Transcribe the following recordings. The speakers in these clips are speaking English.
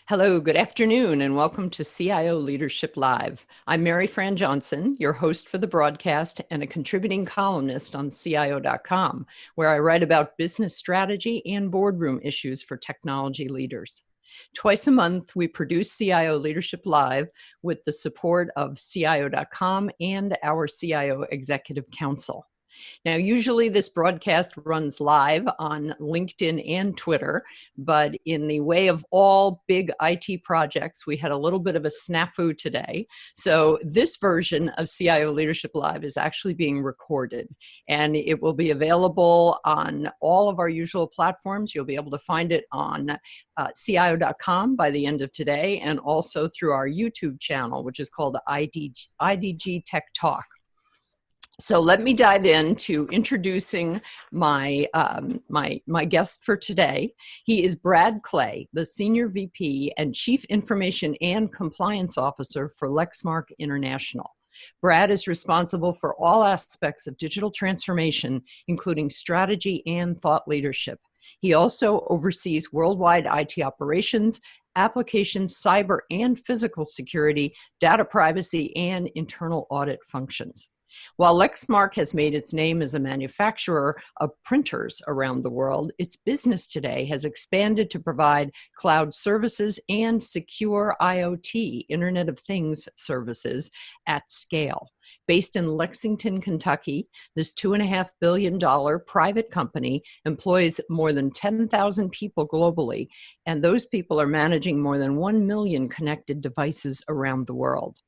Hello, good afternoon, and welcome to CIO Leadership Live. I'm Mary Fran Johnson, your host for the broadcast and a contributing columnist on CIO.com, where I write about business strategy and boardroom issues for technology leaders. Twice a month, we produce CIO Leadership Live with the support of CIO.com and our CIO Executive Council. Now, usually this broadcast runs live on LinkedIn and Twitter, but in the way of all big IT projects, we had a little bit of a snafu today. So this version of CIO Leadership Live is actually being recorded, and it will be available on all of our usual platforms. You'll be able to find it on CIO.com by the end of today, and also through our YouTube channel, which is called IDG Tech Talk. So let me dive into introducing my guest for today. He is Brad Clay, the Senior VP and Chief Information and Compliance Officer for Lexmark International. Brad is responsible for all aspects of digital transformation, including strategy and thought leadership. He also oversees worldwide IT operations, applications, cyber and physical security, data privacy, and internal audit functions. While Lexmark has made its name as a manufacturer of printers around the world, its business today has expanded to provide cloud services and secure IoT, Internet of Things services at scale. Based in Lexington, Kentucky, this $2.5 billion private company employs more than 10,000 people globally, and those people are managing more than 1 million connected devices around the world.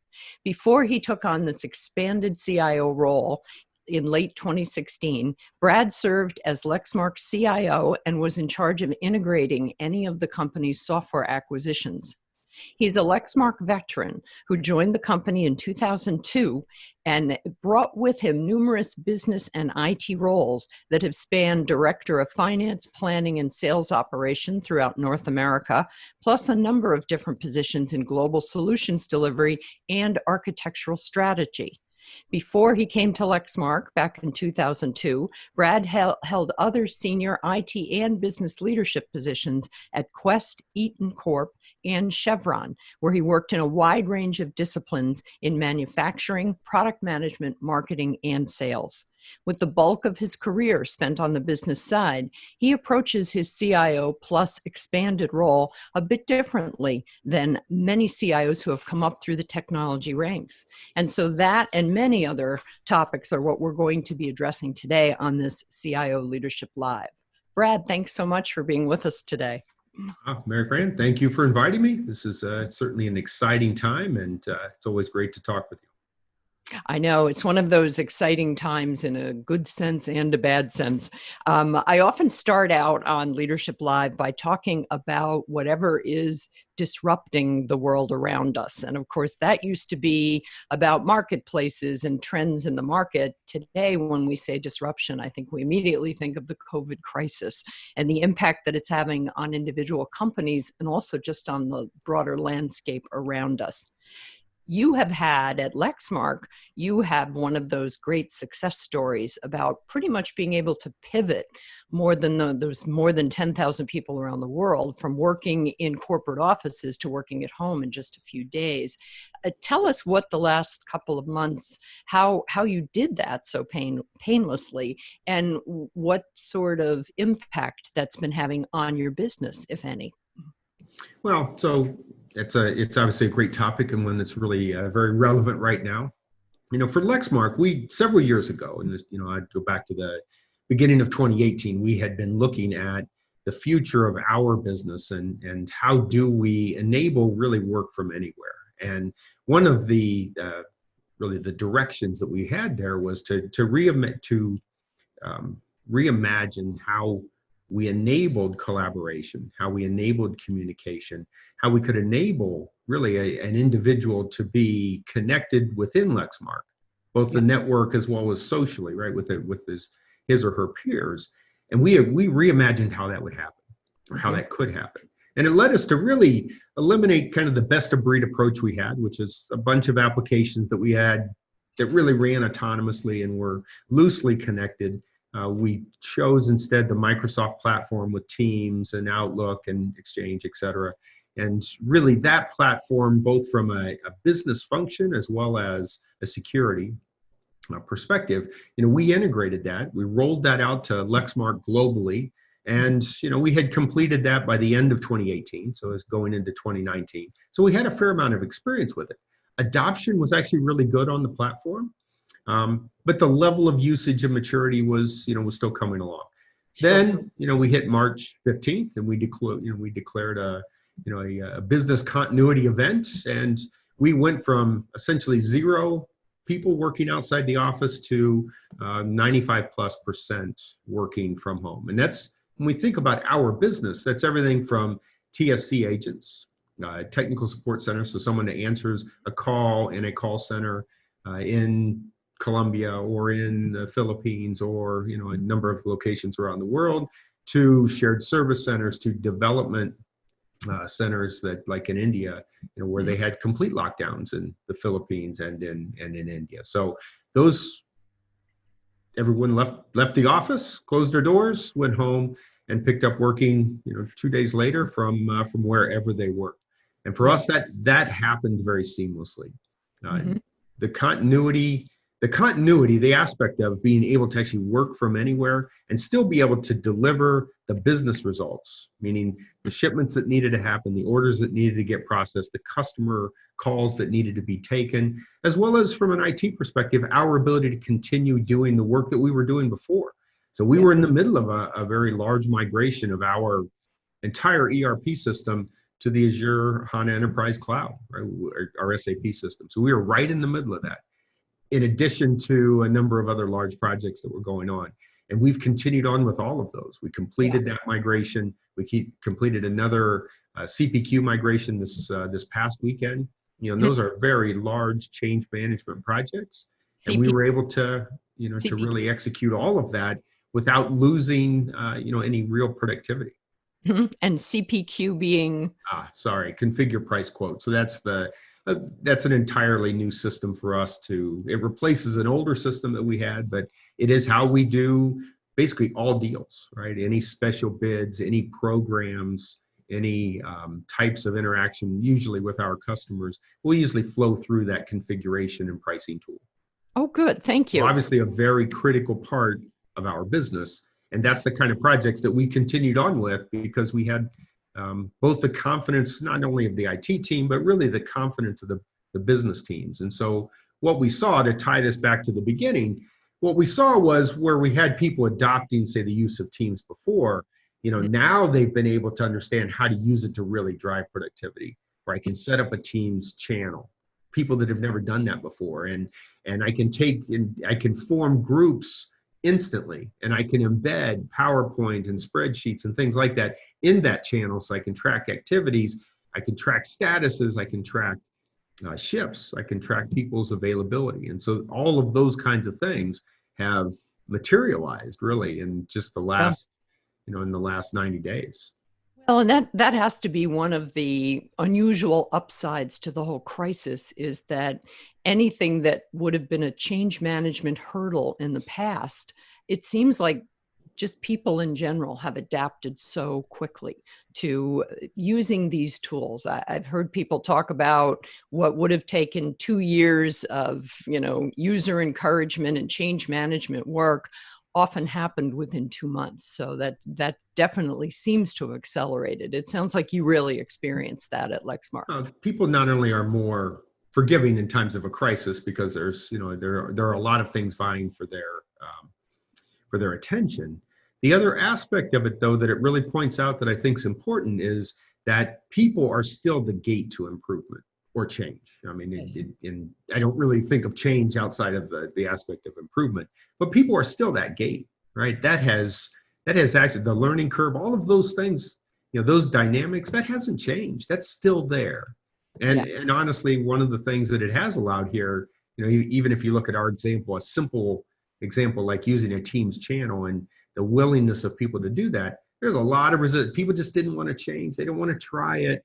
Before he took on this expanded CIO role in late 2016, Brad served as Lexmark CIO and was in charge of integrating any of the company's software acquisitions. He's a Lexmark veteran who joined the company in 2002 and brought with him numerous business and IT roles that have spanned Director of Finance, Planning, and Sales Operation throughout North America, plus a number of different positions in global solutions delivery and architectural strategy. Before he came to Lexmark back in 2002, Brad held other senior IT and business leadership positions at Quest, Eaton Corp, and Chevron, where he worked in a wide range of disciplines in manufacturing, product management, marketing, and sales. With the bulk of his career spent on the business side, he approaches his CIO plus expanded role a bit differently than many CIOs who have come up through the technology ranks. And so that and many other topics are what we're going to be addressing today on this CIO Leadership Live. Brad, thanks so much for being with us today. Mary Fran, thank you for inviting me. This is certainly an exciting time, and it's always great to talk with you. I know it's one of those exciting times in a good sense and a bad sense. I often start out on Leadership Live by talking about whatever is disrupting the world around us. And of course, that used to be about marketplaces and trends in the market. Today, when we say disruption, I think we immediately think of the COVID crisis and the impact that it's having on individual companies and also just on the broader landscape around us. You have had at Lexmark, you have one of those great success stories about pretty much being able to pivot those more than 10,000 people around the world from working in corporate offices to working at home in just a few days. Tell us what the last couple of months, how you did that so painlessly, and what sort of impact that's been having on your business, if any. Well, so it's obviously a great topic and one that's really very relevant right now. You know, for Lexmark, several years ago, and I'd go back to the beginning of 2018, we had been looking at the future of our business and how do we enable really work from anywhere. And one of the really the directions that we had there was to reimagine how we enabled collaboration, how we enabled communication, how we could enable really an individual to be connected within Lexmark, both the network as well as socially, right, with his or her peers. And we reimagined how that would happen, or how that could happen. And it led us to really eliminate kind of the best of breed approach we had, which is a bunch of applications that we had that really ran autonomously and were loosely connected. We chose instead the Microsoft platform with Teams and Outlook and Exchange, et cetera. And really that platform, both from a business function as well as a security perspective, we integrated that. We rolled that out to Lexmark globally. And, we had completed that by the end of 2018. So it was going into 2019. So we had a fair amount of experience with it. Adoption was actually really good on the platform. But the level of usage and maturity was still coming along. Sure. Then, we hit March 15th and we declared a business continuity event. And we went from essentially 0 people working outside the office to 95+% working from home. And that's, when we think about our business, that's everything from TSC agents, technical support center, so someone that answers a call in a call center in Colombia or in the Philippines or a number of locations around the world, to shared service centers, to development centers that, like in India, where they had complete lockdowns in the Philippines and in India. So everyone left the office, closed their doors, went home, and picked up working 2 days later from wherever they were. And for us, that happened very seamlessly. The continuity, the aspect of being able to actually work from anywhere and still be able to deliver the business results, meaning the shipments that needed to happen, the orders that needed to get processed, the customer calls that needed to be taken, as well as from an IT perspective, our ability to continue doing the work that we were doing before. So we were in the middle of a very large migration of our entire ERP system to the Azure HANA Enterprise Cloud, right, our SAP system. So we were right in the middle of that, in addition to a number of other large projects that were going on. And we've continued on with all of those. We completed that migration. We completed another CPQ migration this past weekend. Those are very large change management projects. And we were able to, to really execute all of that without losing, any real productivity. And CPQ being? Configure, price, quote. So that's an entirely new system for us. It replaces an older system that we had, but it is how we do basically all deals, right? Any special bids, any programs, any types of interaction, usually with our customers, will usually flow through that configuration and pricing tool. Oh, good. Thank you. So obviously a very critical part of our business. And that's the kind of projects that we continued on with, because we had both the confidence, not only of the IT team, but really the confidence of the business teams. And so what we saw, to tie this back to the beginning, what we saw was where we had people adopting, say, the use of Teams before, now they've been able to understand how to use it to really drive productivity, where I can set up a Teams channel, people that have never done that before. And I can form groups instantly, and I can embed PowerPoint and spreadsheets and things like that in that channel, so I can track activities, I can track statuses, I can track shifts, I can track people's availability. And so all of those kinds of things have materialized really in just the last, in the last 90 days. Well, and that has to be one of the unusual upsides to the whole crisis, is that anything that would have been a change management hurdle in the past, it seems like just people in general have adapted so quickly to using these tools. I've heard people talk about what would have taken 2 years of, user encouragement and change management work often happened within 2 months. So that definitely seems to have accelerated. It sounds like you really experienced that at Lexmark. People not only are more forgiving in times of a crisis, because there's, there are a lot of things vying for their attention. The other aspect of it, though, that it really points out that I think is important, is that people are still the gate to improvement or change. I mean, Yes. I don't really think of change outside of the aspect of improvement, but people are still that gate, right? That has actually, the learning curve, all of those things, those dynamics, that hasn't changed. That's still there. And honestly, one of the things that it has allowed here, even if you look at our example, a simple example like using a Teams channel and the willingness of people to do that, there's a lot of resistance. People just didn't want to change. They don't want to try it.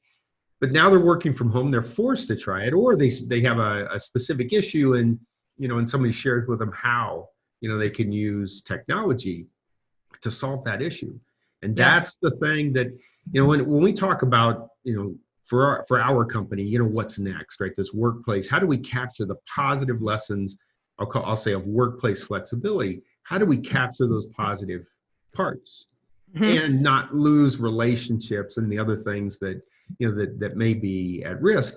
But now they're working from home. They're forced to try it, or they have a specific issue, and and somebody shares with them how they can use technology to solve that issue. And that's the thing that when we talk about for our company, what's next, right? This workplace, how do we capture the positive lessons, I'll say, of workplace flexibility? How do we capture those positive parts Mhm. and not lose relationships and the other things that, that may be at risk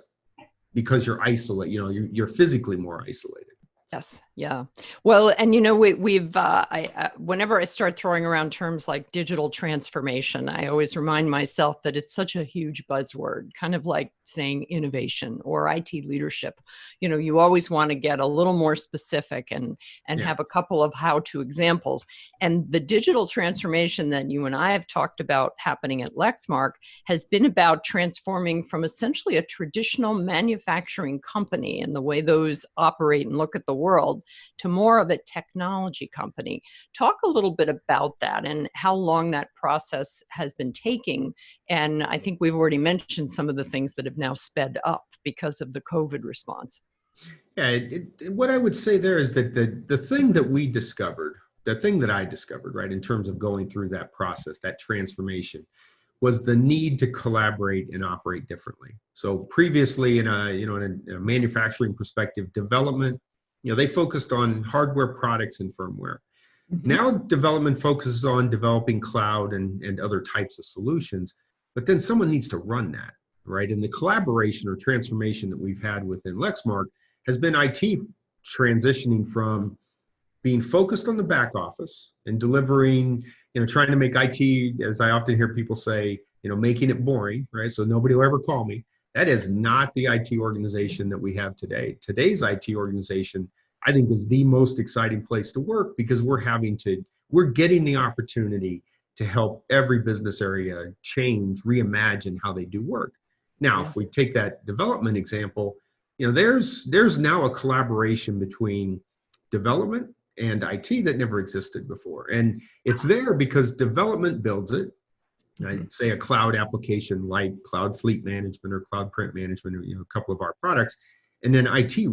because you're isolated, you're physically more isolated. Yes. Yeah. Well, and whenever I start throwing around terms like digital transformation, I always remind myself that it's such a huge buzzword, kind of like saying innovation or IT leadership. You always want to get a little more specific and Yeah. have a couple of how-to examples. And the digital transformation that you and I have talked about happening at Lexmark has been about transforming from essentially a traditional manufacturing company and the way those operate and look at the world to more of a technology company. Talk a little bit about that and how long that process has been taking. And I think we've already mentioned some of the things that have now sped up because of the COVID response. Yeah, what I would say there is that the thing that we discovered, the thing that I discovered, right, in terms of going through that process, that transformation, was the need to collaborate and operate differently. So previously, in a manufacturing perspective, development, they focused on hardware products and firmware. Mhm. Now development focuses on developing cloud and other types of solutions, but then someone needs to run that, right? And the collaboration or transformation that we've had within Lexmark has been IT transitioning from being focused on the back office and delivering, trying to make IT, as I often hear people say, making it boring, right? So nobody will ever call me. That is not the IT organization that we have today. Today's IT organization, I think, is the most exciting place to work because we're getting the opportunity to help every business area change, reimagine how they do work. Now, if Yes. we take that development example, there's now a collaboration between development and IT that never existed before. And it's there because development builds it. Mhm. I'd say a cloud application like Cloud Fleet Management or Cloud Print Management, or a couple of our products, and then IT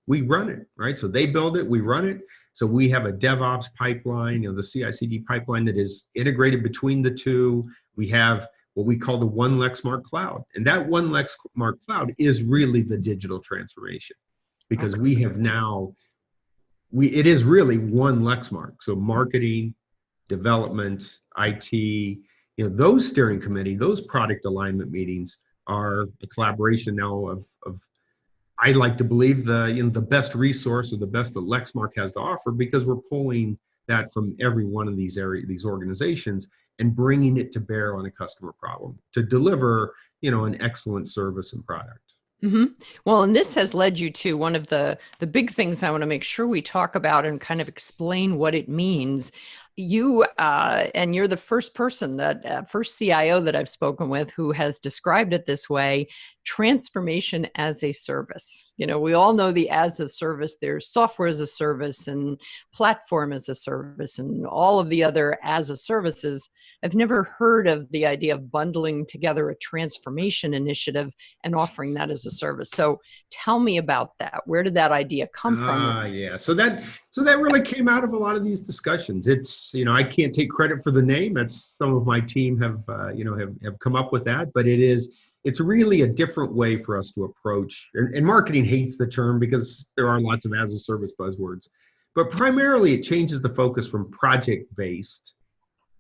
we run it, right? So they build it, we run it. So we have a DevOps pipeline, the CI/CD pipeline that is integrated between the two. We have what we call the One Lexmark Cloud, and that One Lexmark Cloud is really the digital transformation because Okay. we have now it is really one Lexmark. So marketing, development, IT, those steering committee, those product alignment meetings are a collaboration now of I like to believe the best resource or the best that Lexmark has to offer because we're pulling that from every one of these organizations and bringing it to bear on a customer problem to deliver, an excellent service and product. Hmm. Well, and this has led you to one of the big things I want to make sure we talk about and kind of explain what it means. And you're the first person first CIO that I've spoken with who has described it this way: transformation as a service. We all know the as a service. There's software as a service and platform as a service and all of the other as a services. I've never heard of the idea of bundling together a transformation initiative and offering that as a service. So tell me about that. Where did that idea come from? Yeah. So that really came out of a lot of these discussions. It's, I can't take credit for the name. That's some of my team have come up with that, but it's really a different way for us to approach, and marketing hates the term because there are lots of as a service buzzwords, but primarily it changes the focus from project-based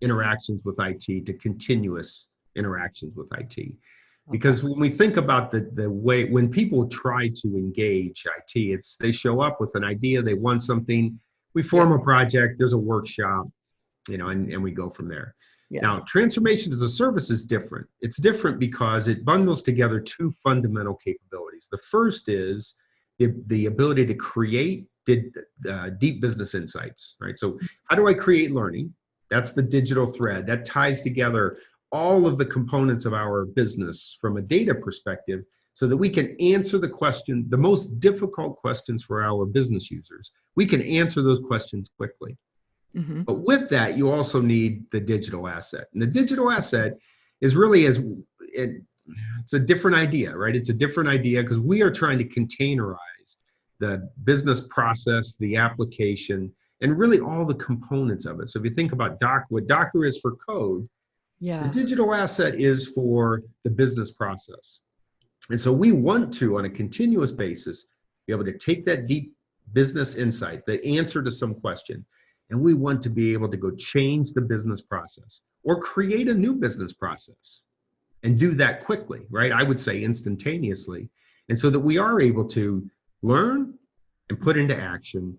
interactions with IT to continuous interactions with IT. Okay. Because when we think about the way when people try to engage IT, they show up with an idea, they want something, we form Yep. a project, there's a workshop, and we go from there. Yeah. Now, transformation as a service is different. It's different because it bundles together two fundamental capabilities. The first is the ability to create deep business insights, right? So how do I create learning? That's the digital thread that ties together all of the components of our business from a data perspective so that we can answer the most difficult questions for our business users. We can answer those questions quickly. Hmm. But with that, you also need the digital asset. And the digital asset is really it's a different idea, right? It's a different idea because we are trying to containerize the business process, the application, and really all the components of it. So if you think about what Docker is for code, The Yeah. digital asset is for the business process. And so we want to, on a continuous basis, be able to take that deep business insight, the answer to some question, and we want to be able to go change the business process or create a new business process and do that quickly, right? I would say instantaneously. And so that we are able to learn and put into action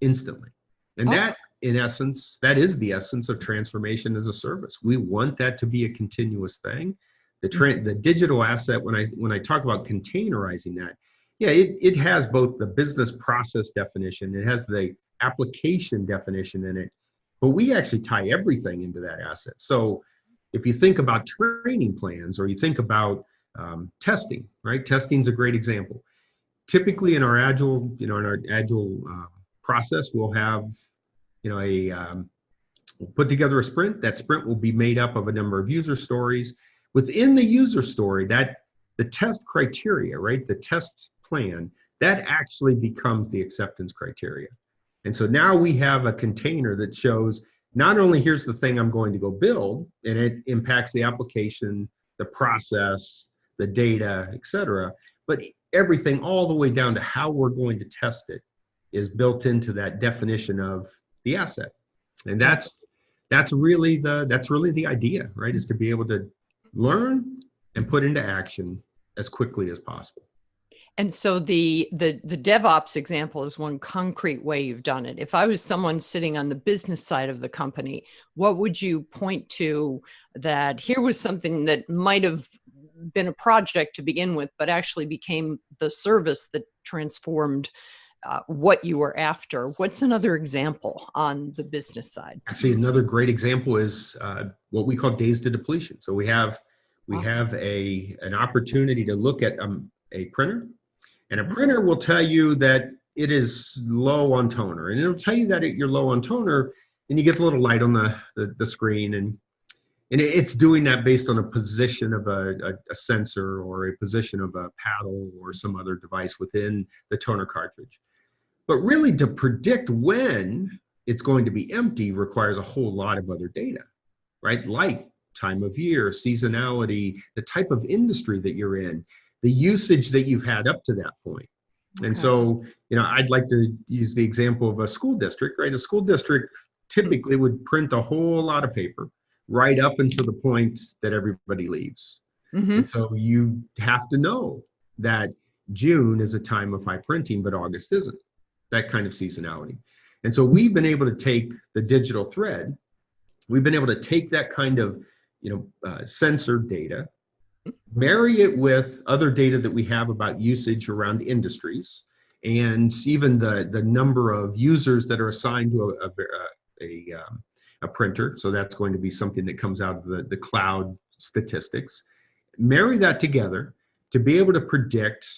instantly. And Oh, that, in essence, that is the essence of transformation as a service. We want that to be a continuous thing. The digital asset, when I talk about containerizing that, yeah, it has both the business process definition, it has the application definition in it, but we actually tie everything into that asset. So if you think about training plans or you think about testing, right? Testing is a great example. Typically in our agile, in our agile process, we'll have, we'll put together a sprint. That sprint will be made up of a number of user stories. Within the user story, that the test criteria, right? The test plan, that actually becomes the acceptance criteria. And so now we have a container that shows not only here's the thing I'm going to go build, and it impacts the application, the process, the data, et cetera, but everything all the way down to how we're going to test it is built into that definition of the asset. And that's really the idea, right? Is to be able to learn and put into action as quickly as possible. and so the DevOps example is one concrete way you've done it. If I was someone sitting on the business side of the company, what would you point to that here was something that might have been a project to begin with, but actually became the service that transformed what you were after? What's another example on the business side? Actually, another great example is what we call days to depletion. So we have an opportunity to look at a printer, and a printer will tell you that it is low on toner, and it'll tell you that you're low on toner, and you get a little light on the screen, and it's doing that based on a position of a sensor or a position of a paddle or some other device within the toner cartridge. But really, to predict when it's going to be empty requires a whole lot of other data, right? Light, time of year, seasonality, the type of industry that you're in, the usage that you've had up to that point. Okay. And so, I'd like to use the example of a school district, right? A school district typically would print a whole lot of paper right up until the point that everybody leaves. Mm-hmm. And so you have to know that June is a time of high printing, but August isn't. That kind of seasonality. And so we've been able to take the digital thread, we've been able to take that kind of sensor data, marry it with other data that we have about usage around industries, and even the number of users that are assigned to a printer. So that's going to be something that comes out of the cloud statistics. Marry that together to be able to predict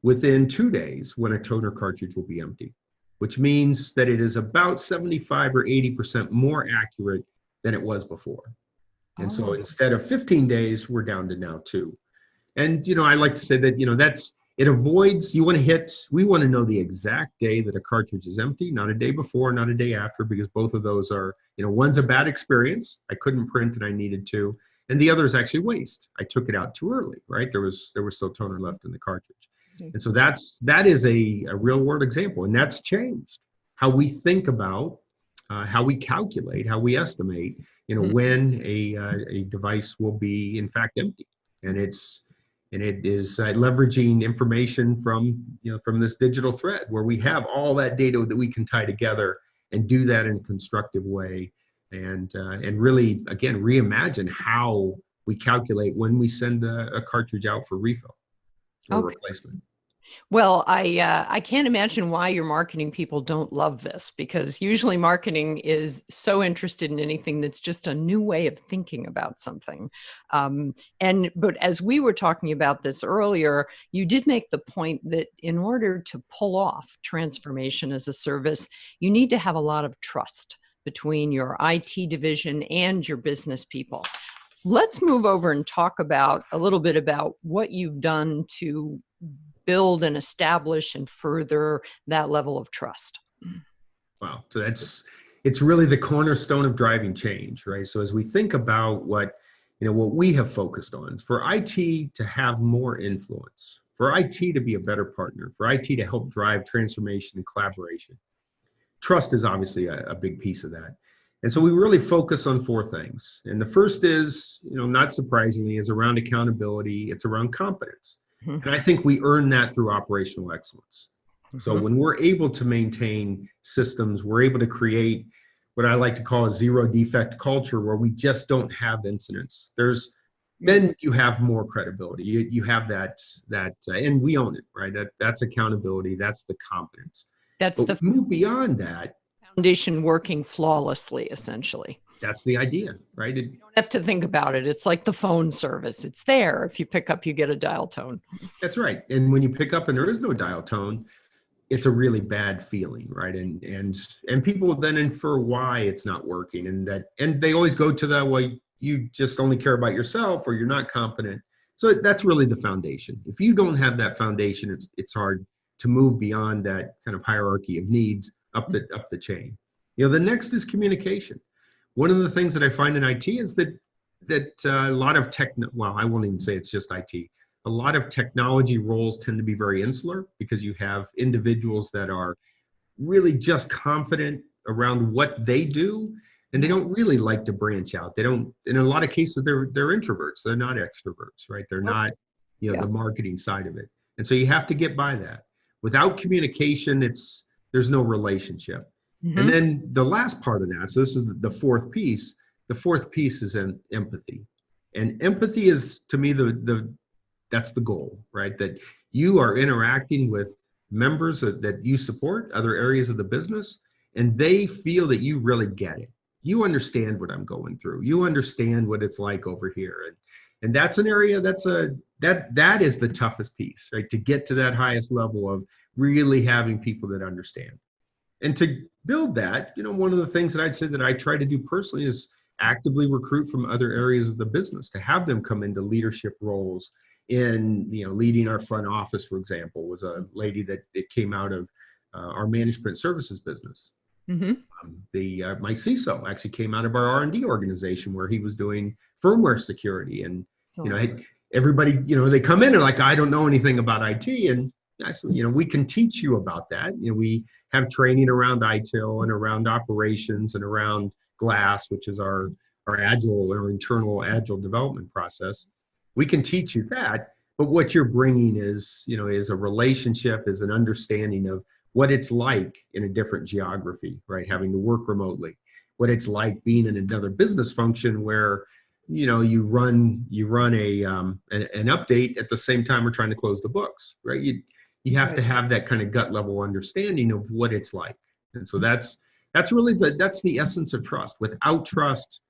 within 2 days when a toner cartridge will be empty, which means that it is about 75 or 80% more accurate than it was before. And so instead of 15 days, we're down to now 2. And, I like to say that, it avoids, we want to know the exact day that a cartridge is empty, not a day before, not a day after, because both of those are, one's a bad experience. I couldn't print and I needed to. And the other is actually waste. I took it out too early, right? There was still toner left in the cartridge. And so that is a real world example, and that's changed how we think about, how we calculate, how we estimate, when a device will be in fact empty. And it is leveraging information from this digital thread where we have all that data that we can tie together and do that in a constructive way, and really again reimagine how we calculate when we send a cartridge out for refill or replacement. Well, I can't imagine why your marketing people don't love this, because usually marketing is so interested in anything that's just a new way of thinking about something. But as we were talking about this earlier, you did make the point that in order to pull off transformation as a service, you need to have a lot of trust between your IT division and your business people. Let's move over and talk a little bit about what you've done to build and establish and further that level of trust. Wow. So it's really the cornerstone of driving change, right? So as we think about what we have focused on, for IT to have more influence, for IT to be a better partner, for IT to help drive transformation and collaboration, trust is obviously a big piece of that. And so we really focus on four things. And the first is, not surprisingly, is around accountability. It's around competence. Mm-hmm. And I think we earn that through operational excellence. So Mm-hmm. when we're able to maintain systems, we're able to create what I like to call a zero defect culture where we just don't have incidents. Then you have more credibility. You have that, and we own it, right? That's accountability. That's the competence. That's But the we move beyond that. foundation working flawlessly, essentially. That's the idea, right? You don't have to think about it. It's like the phone service. It's there. If you pick up, you get a dial tone. That's right. And when you pick up and there is no dial tone, it's a really bad feeling, right? And people then infer why it's not working, and they always go to the, well, you just only care about yourself, or you're not competent. So that's really the foundation. If you don't have that foundation, it's hard to move beyond that kind of hierarchy of needs up the chain. The next is communication. One of the things that I find in IT is that a lot of I won't even say it's just IT. A lot of technology roles tend to be very insular because you have individuals that are really just confident around what they do, and they don't really like to branch out. They don't, in a lot of cases, they're introverts. They're not extroverts, right? They're not, the marketing side of it. And so you have to get by that. Without communication, there's no relationship. Mm-hmm. And then the last part of that, so this is the fourth piece. The fourth piece is empathy. And empathy is, to me, that's the goal, right? That you are interacting with members that you support, other areas of the business, and they feel that you really get it. You understand what I'm going through. You understand what it's like over here. And that's an area that is the toughest piece, right? To get to that highest level of really having people that understand. And to build that, one of the things that I'd say that I try to do personally is actively recruit from other areas of the business, to have them come into leadership roles in, leading our front office, for example, was a lady that it came out of our management services business. Mm-hmm. My CISO actually came out of our R&D organization, where he was doing firmware security. And, everybody, they come in and like, I don't know anything about IT. And I said, we can teach you about that. We have training around ITIL and around operations and around GLASS, which is our internal agile development process. We can teach you that, but what you're bringing is a relationship, is an understanding of what it's like in a different geography, right? Having to work remotely, what it's like being in another business function where, you run an update at the same time we're trying to close the books, right? You have to have that kind of gut level understanding of what it's like. And so that's really that's the essence of trust. Without trust,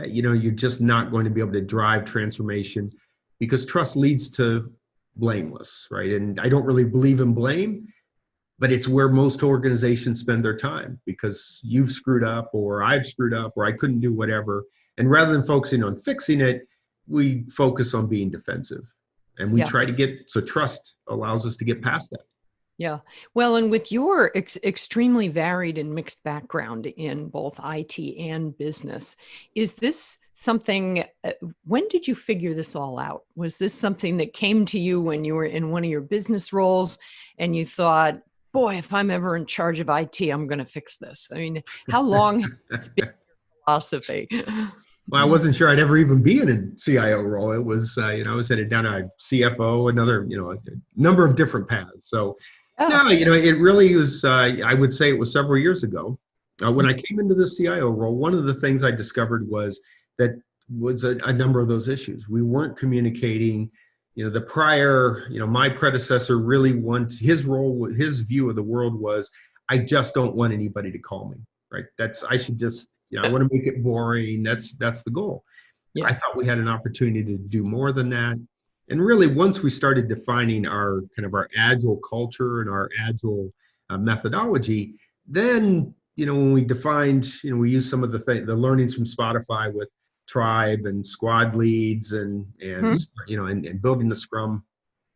you're just not going to be able to drive transformation, because trust leads to blameless, right? And I don't really believe in blame, but it's where most organizations spend their time, because you've screwed up, or I've screwed up, or I couldn't do whatever. And rather than focusing on fixing it, we focus on being defensive. And we try to so trust allows us to get past that. Yeah. Well, and with your extremely varied and mixed background in both IT and business, is this something, when did you figure this all out? Was this something that came to you when you were in one of your business roles and you thought, boy, if I'm ever in charge of IT, I'm going to fix this? I mean, how long has this been your philosophy? Well, I wasn't sure I'd ever even be in a CIO role. It was, I was headed down a CFO, another, a number of different paths. So, no, it really was, I would say it was several years ago. When I came into the CIO role, one of the things I discovered was that was a number of those issues. We weren't communicating. The prior, my predecessor really his view of the world was, I just don't want anybody to call me, right? I should just, I want to make it boring. That's the goal. Yeah. I thought we had an opportunity to do more than that. And really, once we started defining our agile culture and our agile methodology, then, when we defined, we used some of the learnings from Spotify with Tribe and squad leads and building the Scrum,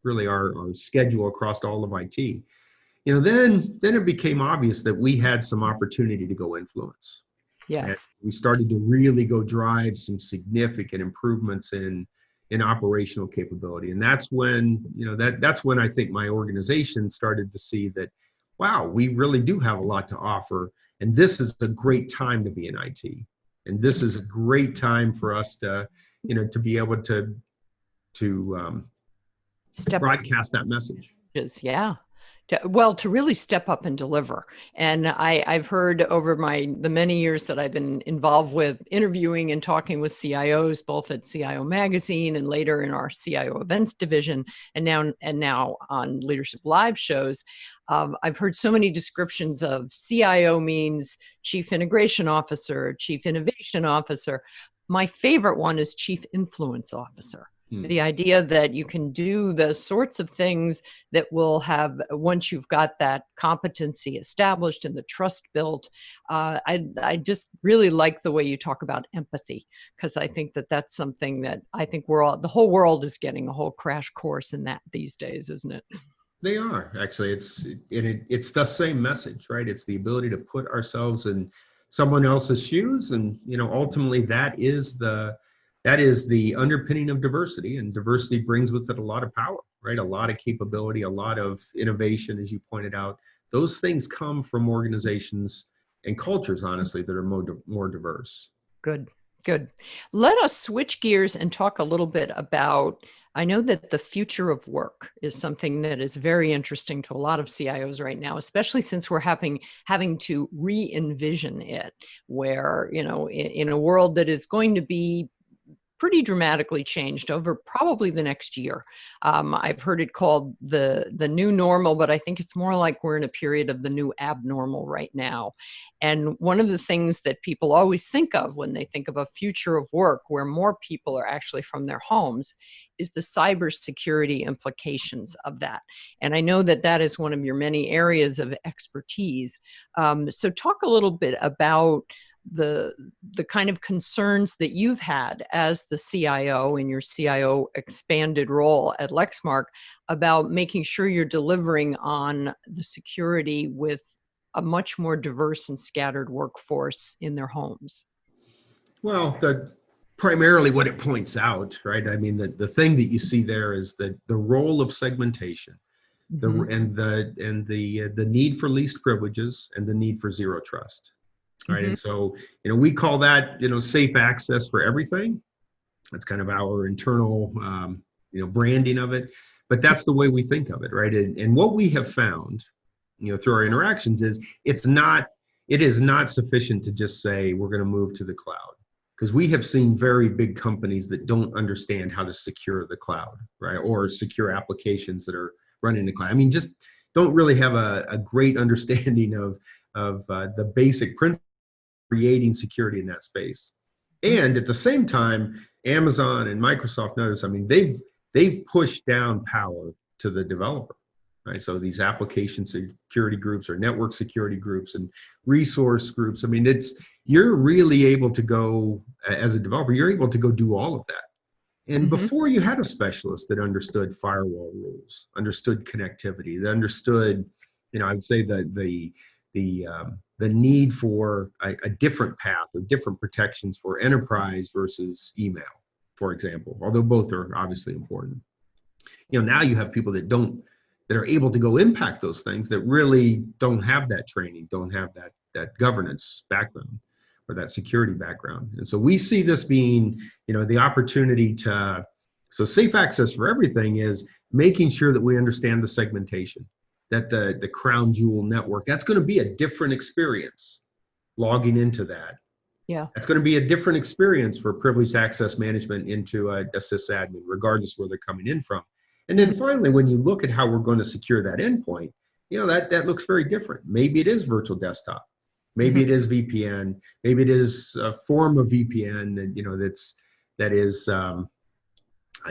really our schedule across all of IT. then it became obvious that we had some opportunity to go influence. Yeah. And we started to really go drive some significant improvements in operational capability. And that's when, that's when I think my organization started to see that, wow, we really do have a lot to offer. And this is a great time to be in IT. And this is a great time for us to, to be able to broadcast that message. Yeah. To really step up and deliver. And I've heard over the many years that I've been involved with interviewing and talking with CIOs, both at CIO Magazine and later in our CIO events division, and now on Leadership Live shows, I've heard so many descriptions of CIO means Chief Integration Officer, Chief Innovation Officer. My favorite one is Chief Influence Officer. The idea that you can do the sorts of things that will have, once you've got that competency established and the trust built, I just really like the way you talk about empathy, because I think that that's something that I think the whole world is getting a whole crash course in that these days, isn't it? They are, actually. It's the same message, right? It's the ability to put ourselves in someone else's shoes, and ultimately that is the underpinning of diversity, and diversity brings with it a lot of power, right? A lot of capability, a lot of innovation, as you pointed out. Those things come from organizations and cultures, honestly, that are more diverse. Good. Let us switch gears and talk a little bit about, I know that the future of work is something that is very interesting to a lot of CIOs right now, especially since we're having to re-envision it, where, in a world that is going to be pretty dramatically changed over probably the next year. I've heard it called the new normal, but I think it's more like we're in a period of the new abnormal right now. And one of the things that people always think of when they think of a future of work where more people are actually from their homes is the cybersecurity implications of that. And I know that that is one of your many areas of expertise. So talk a little bit about the kind of concerns that you've had as the CIO in your CIO expanded role at Lexmark about making sure you're delivering on the security with a much more diverse and scattered workforce in their homes. Well, primarily what it points out, right? I mean, the thing that you see there is the role of segmentation, and the need for least privileges and the need for zero trust. Right. And so, we call that, safe access for everything. That's kind of our internal, branding of it. But that's the way we think of it. Right. And what we have found, through our interactions is it is not sufficient to just say we're going to move to the cloud, because we have seen very big companies that don't understand how to secure the cloud, right, or secure applications that are running the cloud. I mean, just don't really have a great understanding of the basic principles creating security in that space. And at the same time, Amazon and Microsoft knows, I mean, they've pushed down power to the developer, right? So these application security groups or network security groups and resource groups, I mean, you're really able to go, as a developer, you're able to go do all of that. And before, you had a specialist that understood firewall rules, understood connectivity, that understood, I'd say the need for a different path or different protections for enterprise versus email, for example, although both are obviously important. Now you have people that are able to go impact those things that really don't have that training, don't have that governance background or that security background. And so we see this being, the opportunity so safe access for everything is making sure that we understand the segmentation, that the crown jewel network, that's going to be a different experience logging into that. Yeah. That's going to be a different experience for privileged access management into a sysadmin, regardless where they're coming in from. And then finally, when you look at how we're going to secure that endpoint, that looks very different. Maybe it is virtual desktop. Maybe it is VPN. Maybe it is a form of VPN that is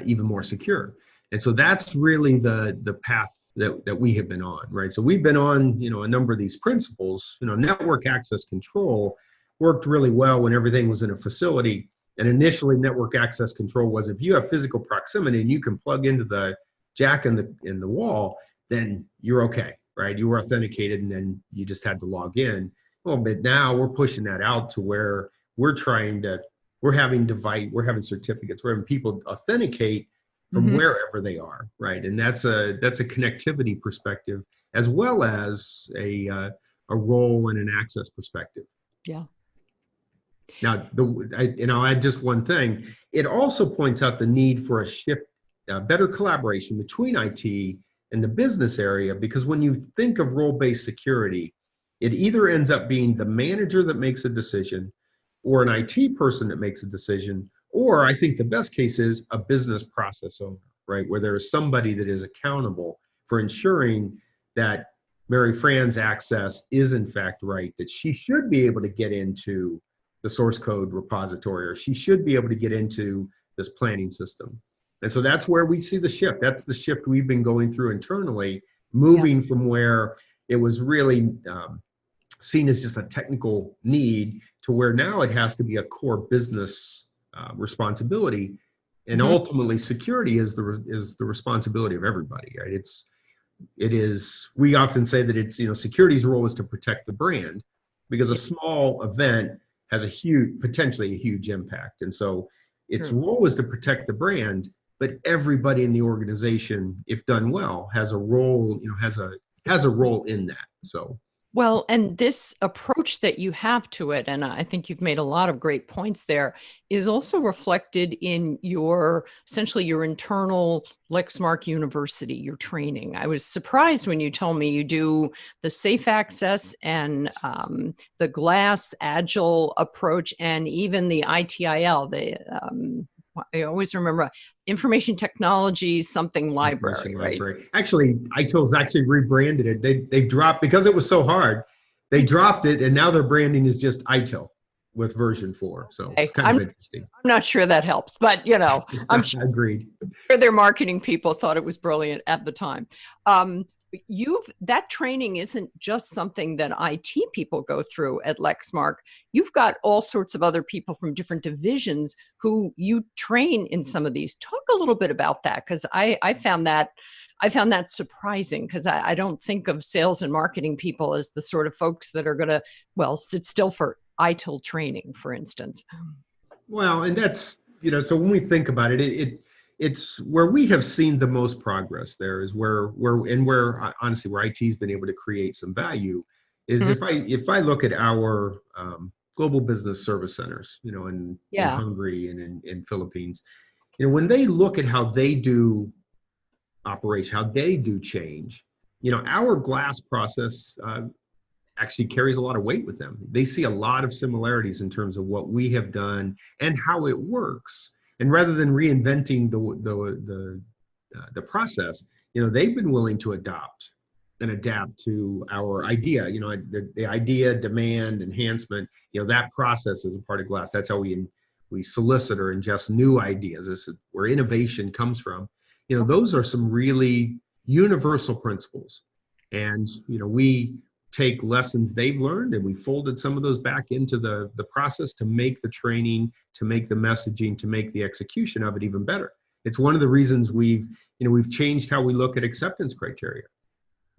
even more secure. And so that's really the path that we have been on, right? So we've been on, a number of these principles. Network access control worked really well when everything was in a facility. And initially, network access control was if you have physical proximity and you can plug into the jack in the wall, then you're okay. right? You were authenticated and then you just had to log in. Well, but now we're pushing that out to where we're having certificates, we're having people authenticate from Mm-hmm. wherever they are, right? And that's a connectivity perspective as well as a role and an access perspective. Yeah. Now, I'll add just one thing. It also points out the need for a shift, better collaboration between IT and the business area, because when you think of role-based security, it either ends up being the manager that makes a decision or an IT person that makes a decision, or I think the best case is a business process owner, right? Where there is somebody that is accountable for ensuring that Mary Fran's access is in fact right, that she should be able to get into the source code repository, or she should be able to get into this planning system. And so that's where we see the shift. That's the shift we've been going through internally, moving from where it was really seen as just a technical need to where now it has to be a core business responsibility. And ultimately security is the responsibility of everybody, right? We often say that security's role is to protect the brand, because a small event has potentially a huge impact. And so its role is to protect the brand, but everybody in the organization, if done well, has a role, has a role in that. So. Well, and this approach that you have to it, and I think you've made a lot of great points there, is also reflected in essentially your internal Lexmark University, your training. I was surprised when you told me you do the safe access and the glass agile approach, and even the ITIL, I always remember information technology, something library, right? Actually, ITIL's actually rebranded it. They dropped, because it was so hard, they dropped it, and now their branding is just ITIL with version 4. So it's kind of interesting. I'm not sure that helps, but I'm sure agreed. Their marketing people thought it was brilliant at the time. That training isn't just something that IT people go through at Lexmark. You've got all sorts of other people from different divisions who you train in some of these. Talk a little bit about that, because I found that surprising, because I don't think of sales and marketing people as the sort of folks that are going to, sit still for ITIL training, for instance. Well, and that's, so when we think about it, it's where we have seen the most progress. There is where honestly, where IT's been able to create some value is if I look at our global business service centers, in Hungary and in Philippines, when they look at how they do operation, how they do change, our glass process actually carries a lot of weight with them. They see a lot of similarities in terms of what we have done and how it works. And rather than reinventing the process, they've been willing to adopt and adapt to our idea. The idea, demand, enhancement. That process is a part of glass. That's how we solicit or ingest new ideas. This is where innovation comes from. Those are some really universal principles, and we take lessons they've learned and we folded some of those back into the process to make the training, to make the messaging, to make the execution of it even better. It's one of the reasons we've changed how we look at acceptance criteria.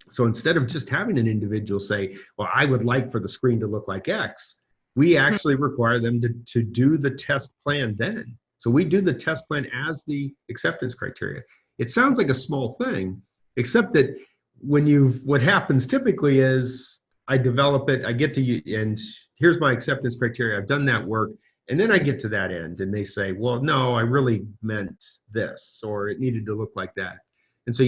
So instead of just having an individual say, well, I would like for the screen to look like X, we actually require them to do the test plan then. So we do the test plan as the acceptance criteria. It sounds like a small thing, except that what happens typically is I develop it, I get to you, and here's my acceptance criteria. I've done that work. And then I get to that end and they say, well, no, I really meant this, or it needed to look like that. And so,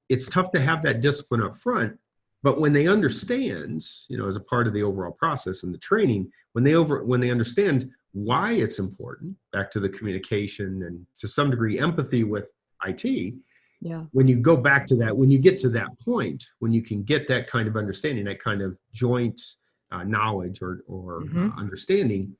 it's tough to have that discipline up front, but when they understand, as a part of the overall process and the training, when they understand why it's important, back to the communication and to some degree empathy with IT, when you go back to that, when you get to that point, when you can get that kind of understanding, that kind of joint knowledge or understanding,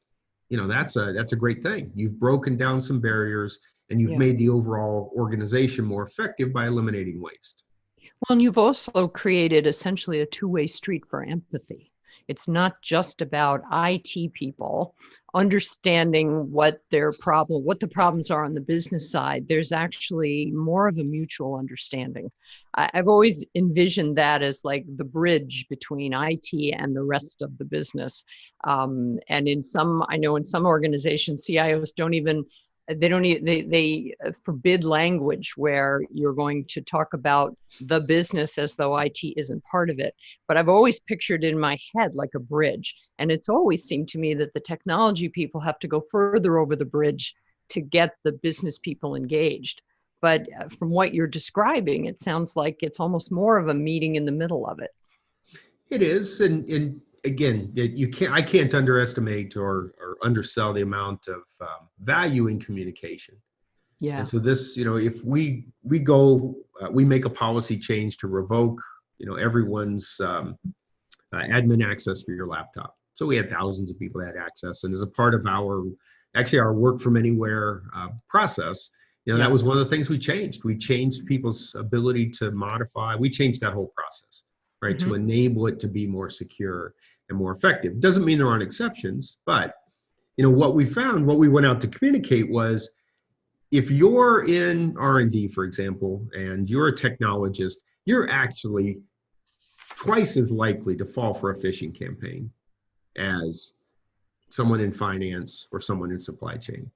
that's a great thing. You've broken down some barriers and you've made the overall organization more effective by eliminating waste. Well, and you've also created essentially a two-way street for empathy. it's not just about IT people understanding what the problems are on the business side. There's actually more of a mutual understanding. I've always envisioned that as like the bridge between IT and the rest of the business. And I know in some organizations, CIOs they forbid language where you're going to talk about the business as though IT isn't part of it. But I've always pictured in my head like a bridge. And it's always seemed to me that the technology people have to go further over the bridge to get the business people engaged. But from what you're describing, it sounds like it's almost more of a meeting in the middle of it. It is, and again, I can't underestimate or undersell the amount of value in communication. Yeah. And so this, if we make a policy change to revoke, everyone's admin access for your laptop. So we had thousands of people that had access, and as a part of our work from anywhere process, that was one of the things we changed. We changed people's ability to modify. We changed that whole process, right, to enable it to be more secure and more effective. Doesn't mean there aren't exceptions, but what we found, what we went out to communicate was, if you're in R&D, for example, and you're a technologist, you're actually twice as likely to fall for a phishing campaign as someone in finance or someone in supply chain.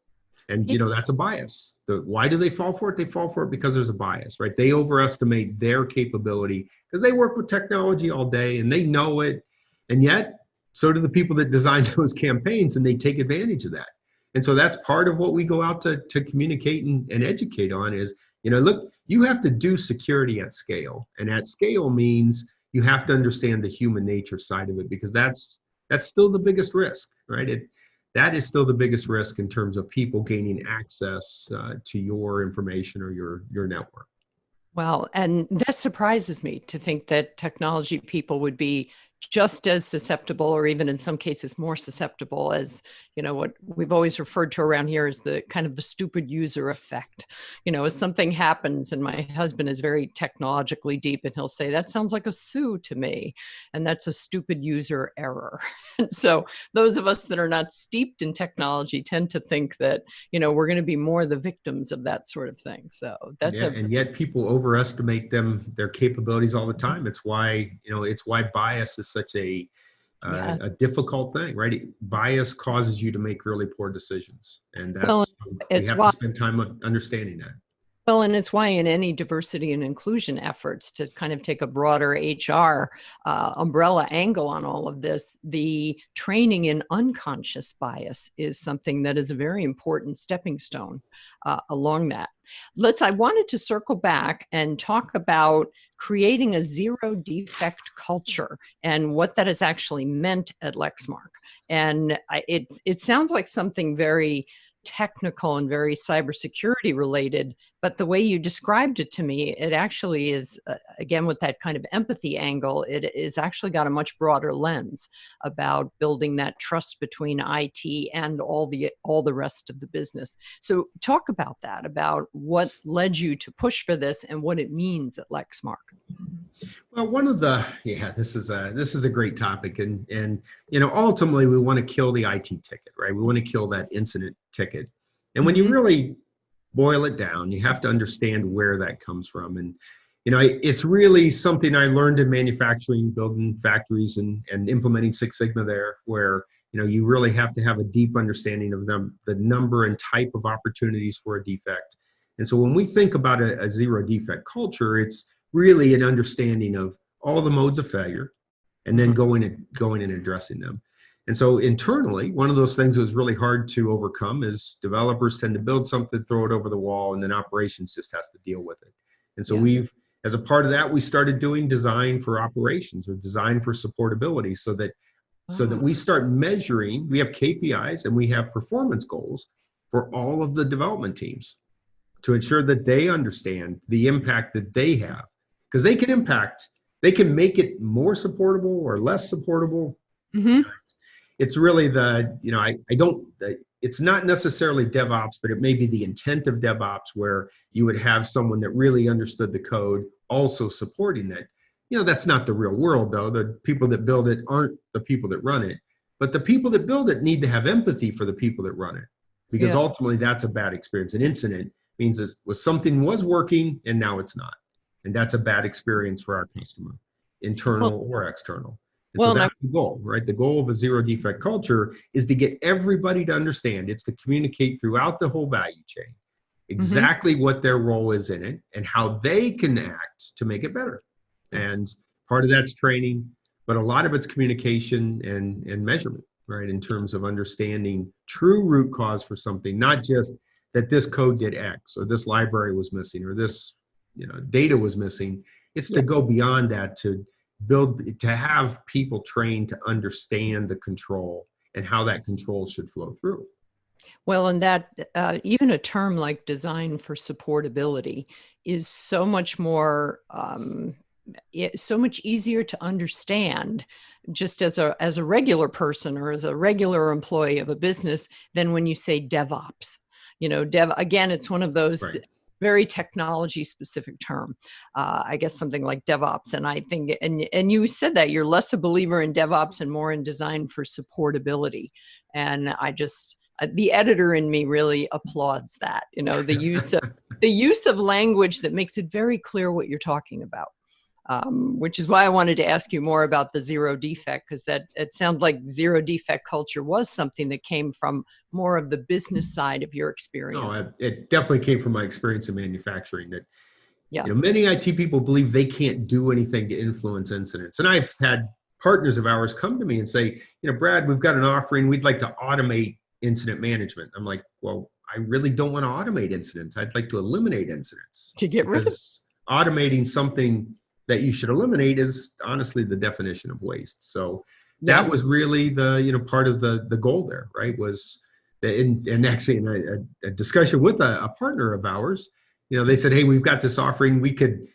And that's a bias. Why do they fall for it? They fall for it because there's a bias, right? They overestimate their capability because they work with technology all day and they know it. And yet, so do the people that design those campaigns, and they take advantage of that. And so that's part of what we go out to communicate and educate on is, look, you have to do security at scale. And at scale means you have to understand the human nature side of it, because that's still the biggest risk, right? That is still the biggest risk in terms of people gaining access to your information or your network. Well, and that surprises me to think that technology people would be just as susceptible, or even in some cases more susceptible, as what we've always referred to around here as the kind of the stupid user effect. As something happens, and my husband is very technologically deep, and he'll say, that sounds like a sue to me, and that's a stupid user error. And so those of us that are not steeped in technology tend to think that we're going to be more the victims of that sort of thing. So that's and yet people overestimate their capabilities all the time. It's why bias is such a difficult thing, right? Bias causes you to make really poor decisions, and we have to spend time understanding that. Well, and it's why in any diversity and inclusion efforts to kind of take a broader HR umbrella angle on all of this, the training in unconscious bias is something that is a very important stepping stone along that. I wanted to circle back and talk about creating a zero defect culture and what that has actually meant at Lexmark. And it sounds like something very technical and very cybersecurity related, but the way you described it to me, it actually is, again, with that kind of empathy angle, it is actually got a much broader lens about building that trust between IT and all the rest of the business. So talk about that, about what led you to push for this and what it means at Lexmark. Well, this is a great topic, and ultimately we want to kill the IT ticket, right? We want to kill that incident ticket, and when you really boil it down, you have to understand where that comes from. And it's really something I learned in manufacturing, building factories and implementing Six Sigma there, where you really have to have a deep understanding of the number and type of opportunities for a defect. And so when we think about a zero defect culture, it's really an understanding of all the modes of failure, and then going and addressing them. And so internally, one of those things that was really hard to overcome is developers tend to build something, throw it over the wall, and then operations just has to deal with it. And so as a part of that, we started doing design for operations, or design for supportability, so that we start measuring. We have KPIs and we have performance goals for all of the development teams to ensure that they understand the impact that they have. Because they can make it more supportable or less supportable. It's really it's not necessarily DevOps, but it may be the intent of DevOps, where you would have someone that really understood the code also supporting that. That's not the real world, though. The people that build it aren't the people that run it. But the people that build it need to have empathy for the people that run it, because Yeah. ultimately that's a bad experience. An incident means something was working and now it's not. And that's a bad experience for our customer, Well, internal or external. And so well, and I, that's the goal, right? The goal of a zero defect culture is to get everybody to understand. It's to communicate throughout the whole value chain mhm. exactly what their role is in it and how they can act to make it better. And part of that's training, but a lot of it's communication and measurement, right? In terms of understanding true root cause for something, not just that this code did X or this library was missing or this data was missing. It's Yeah. to go beyond that, to have people trained to understand the control and how that control should flow through. Well, and that even a term like design for supportability is so much more, so much easier to understand just as a regular person or as a regular employee of a business than when you say DevOps. Dev again, it's one of those Right. very technology specific term. I guess something like DevOps, and I think, and you said that you're less a believer in DevOps and more in design for supportability, and I just the editor in me really applauds that. The use of language that makes it very clear what you're talking about. Which is why I wanted to ask you more about the zero defect, because that it sounds like zero defect culture was something that came from more of the business side of your No, experience. it definitely came from my experience in manufacturing. That Yeah. many IT people believe they can't do anything to influence incidents. And I've had partners of ours come to me and say, Brad, we've got an offering. We'd like to automate incident management. I'm like, well, I really don't want to automate incidents. I'd like to eliminate incidents, To get rid of. because automating something that you should eliminate is honestly the definition of waste. So Yeah. that was really the, part of the goal there, right? Was that and actually in a discussion with a partner of ours, they said, hey, we've got this offering. We could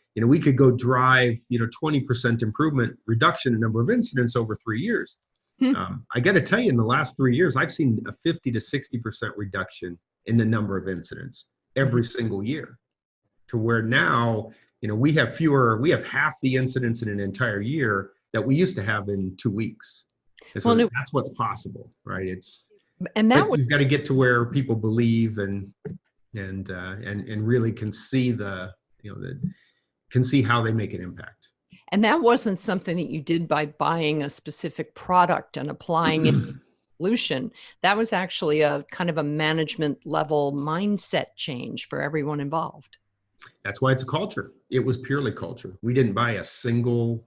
go drive, 20% improvement reduction in number of incidents over 3 years. Hmm. I got to tell you, in the last 3 years, I've seen a 50 to 60% reduction in the number of incidents Mhm. every single year, to where now, we have half the incidents in an entire year that we used to have in 2 weeks. And Well, so no, that's what's possible, right? and that But was you've got to get to where people believe and really can see can see how they make an impact. and that wasn't something that you did by buying a specific product and applying it solution. That was actually a kind of a management level mindset change for everyone involved. That's why it's a culture. It was purely culture. We didn't buy a single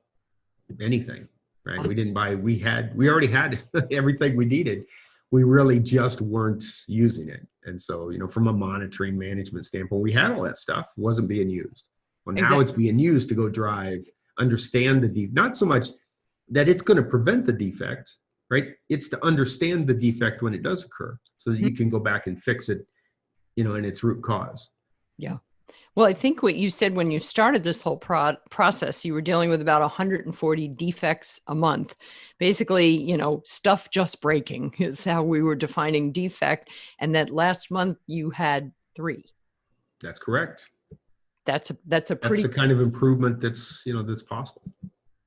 anything, right? We already had everything we needed. We really just weren't using it. And so, from a monitoring management standpoint, we had all that stuff, wasn't being used. Well, now Exactly. it's being used to go drive, understand not so much that it's going to prevent the defect, right? It's to understand the defect when it does occur so that you can go back and fix it, in its root cause. Yeah. Well, I think what you said when you started this whole process, you were dealing with about 140 defects a month. Basically, stuff just breaking is how we were defining defect. And that last month you had 3. That's correct. That's a That's pretty the kind of improvement that's possible.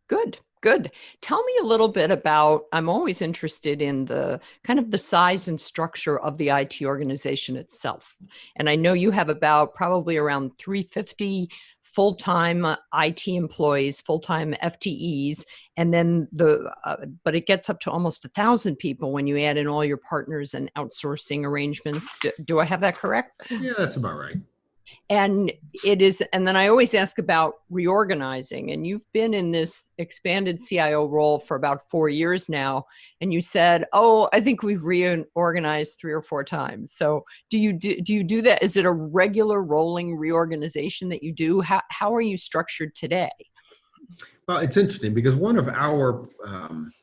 good. Good. Tell me a little bit about, I'm always interested in the kind of the size and structure of the IT organization itself. And I know you have about probably around 350 full-time IT employees, full-time FTEs, and then but it gets up to almost 1,000 people when you add in all your partners and outsourcing arrangements. Do I have that correct? Yeah, that's about right. And and then I always ask about reorganizing. And you've been in this expanded CIO role for about 4 years now. And you said, oh, I think we've reorganized 3 or 4 times. So do you do that? Is it a regular rolling reorganization that you do? How are you structured today? Well, it's interesting because one of our,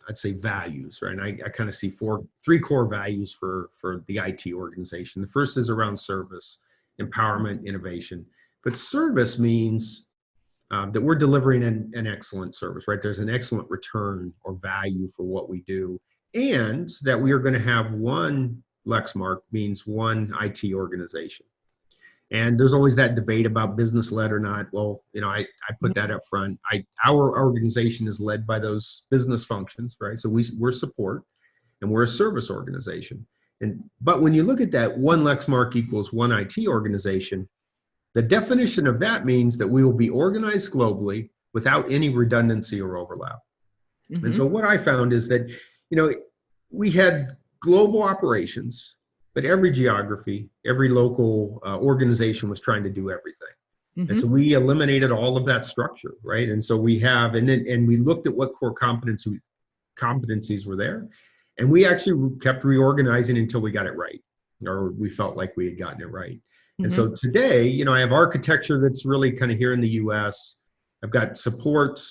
I'd say, values, right? And I kind of see three core values for the IT organization. The first is around service, empowerment, innovation. But service means that we're delivering an excellent service, right? There's an excellent return or value for what we do, and that we are going to have one Lexmark, means one IT organization. And there's always that debate about business led or not. Well, I put that up front. Our organization is led by those business functions, right? So we're support, and we're a service organization. But when you look at that, one Lexmark equals one IT organization, the definition of that means that we will be organized globally without any redundancy or overlap. Mm-hmm. And so what I found is that, we had global operations, but every geography, every local organization was trying to do everything. Mm-hmm. And so we eliminated all of that structure, right? And so we have, and we looked at what core competencies were there. And we actually kept reorganizing until we got it right, or we felt like we had gotten it right. Mm-hmm. And so today, I have architecture that's really kind of here in the US. I've got support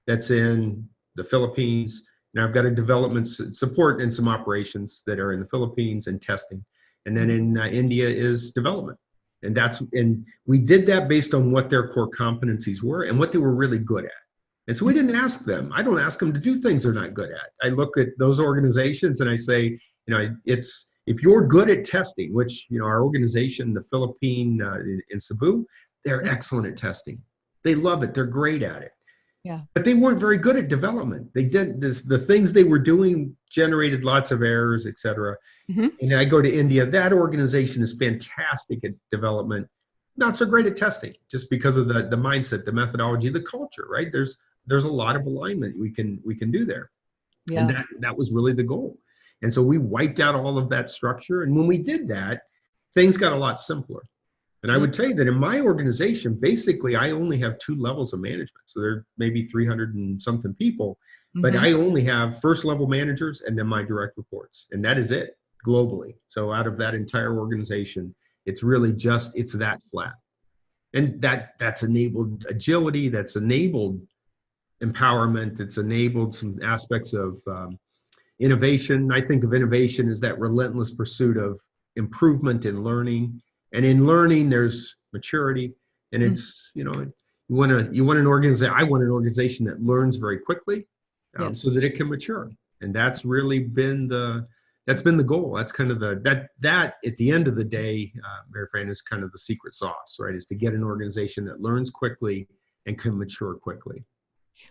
that's in the Philippines. And I've got a development support and some operations that are in the Philippines and testing. And then in India is development. And we did that based on what their core competencies were and what they were really good at. And so we didn't ask them. I don't ask them to do things they're not good at. I look at those organizations and I say, it's, if you're good at testing, which, our organization, the Philippine in Cebu, they're excellent at testing. They love it. They're great at it. Yeah. But they weren't very good at development. They did this, the things they were doing generated lots of errors, et cetera. Mm-hmm. And I go to India, that organization is fantastic at development, not so great at testing, just because of the mindset, the methodology, the culture, right? There's a lot of alignment we can do there. Yeah. And that was really the goal. And so we wiped out all of that structure. And when we did that, things got a lot simpler. And I would tell you that in my organization, basically, I only have 2 levels of management. So there may be 300 and something people, but I only have first level managers and then my direct reports. And that is it globally. So out of that entire organization, it's really it's that flat. And that's enabled agility, that's enabled empowerment, it's enabled some aspects of innovation. I think of innovation as that relentless pursuit of improvement in learning. And in learning, there's maturity, and it's, you want an organization. I want an organization that learns very quickly, so that it can mature. And that's really been the goal. That's kind of that at the end of the day, Mary Fran, is kind of the secret sauce, right? Is to get an organization that learns quickly and can mature quickly.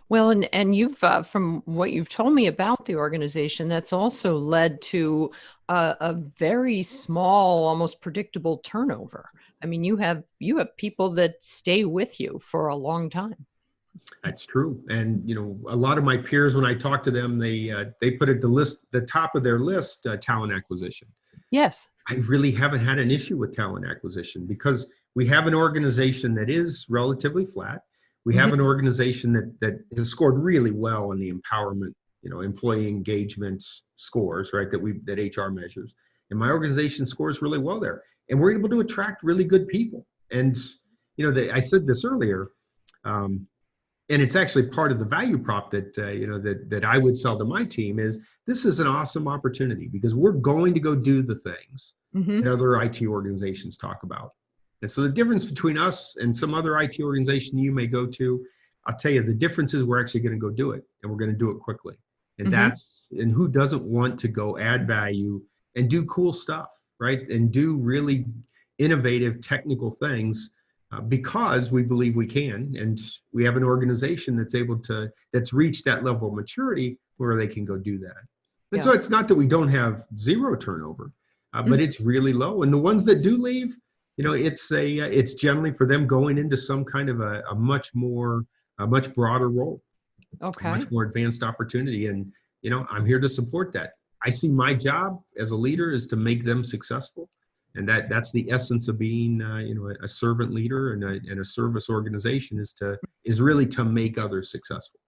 Well, and you've, from what you've told me about the organization, that's also led to a very small, almost predictable turnover. I mean, you have people that stay with you for a long time. That's true. And, a lot of my peers, when I talk to them, they put at the top of their list, talent acquisition. Yes. I really haven't had an issue with talent acquisition because we have an organization that is relatively flat. We have an organization that has scored really well on the empowerment, employee engagement scores, right? That HR measures. And my organization scores really well there. And we're able to attract really good people. And, I said this earlier, and it's actually part of the value prop that, that I would sell to my team is this is an awesome opportunity because we're going to go do the things that other IT organizations talk about. And so the difference between us and some other IT organization you may go to, I'll tell you, the difference is we're actually going to go do it, and we're going to do it quickly. And and who doesn't want to go add value and do cool stuff, right? And do really innovative technical things because we believe we can. And we have an organization that's reached that level of maturity where they can go do that. And so it's not that we don't have zero turnover, but it's really low. And the ones that do leave, it's generally for them going into some kind of a much broader role, a much more advanced opportunity. And, I'm here to support that. I see my job as a leader is to make them successful. And that's the essence of being, a servant leader and a service organization is really to make others successful.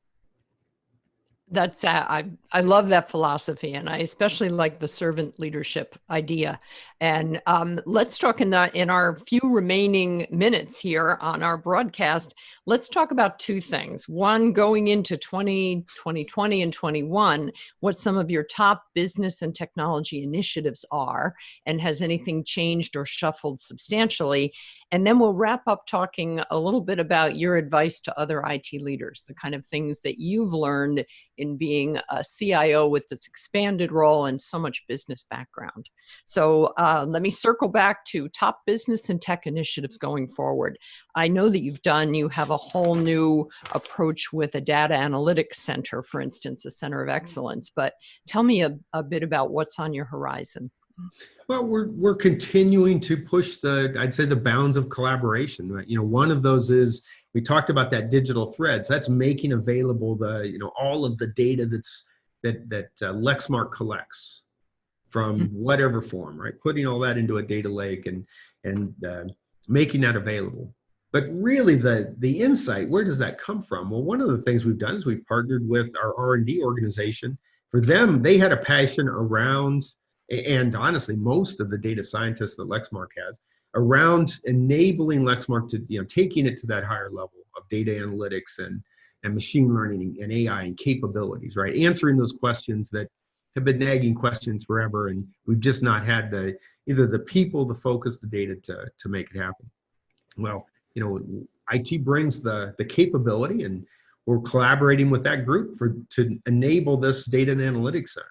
That's I love that philosophy, and I especially like the servant leadership idea. And let's talk in our few remaining minutes here on our broadcast. Let's talk about 2 things. One, going into 2020 and 21, what some of your top business and technology initiatives are, and has anything changed or shuffled substantially? And then we'll wrap up talking a little bit about your advice to other IT leaders, the kind of things that you've learned in being a CIO with this expanded role and so much business background. So let me circle back to top business and tech initiatives going forward. I know that you have a whole new approach with a data analytics center, for instance, a center of excellence, but tell me a bit about what's on your horizon. Well, we're continuing to push I'd say the bounds of collaboration, right? One of those is, we talked about that digital threads. That's making available all of the data that Lexmark collects from whatever form, right? Putting all that into a data lake and making that available. But really the insight, where does that come from? Well, one of the things we've done is we've partnered with our R&D organization. For them, they had a passion around, and honestly, most of the data scientists that Lexmark has, around enabling Lexmark to, taking it to that higher level of data analytics and machine learning and AI and capabilities, right? Answering those questions that have been nagging questions forever, and we've just not had either the people, the focus, the data to make it happen. Well, IT brings the capability, and we're collaborating with that group to enable this data and analytics center.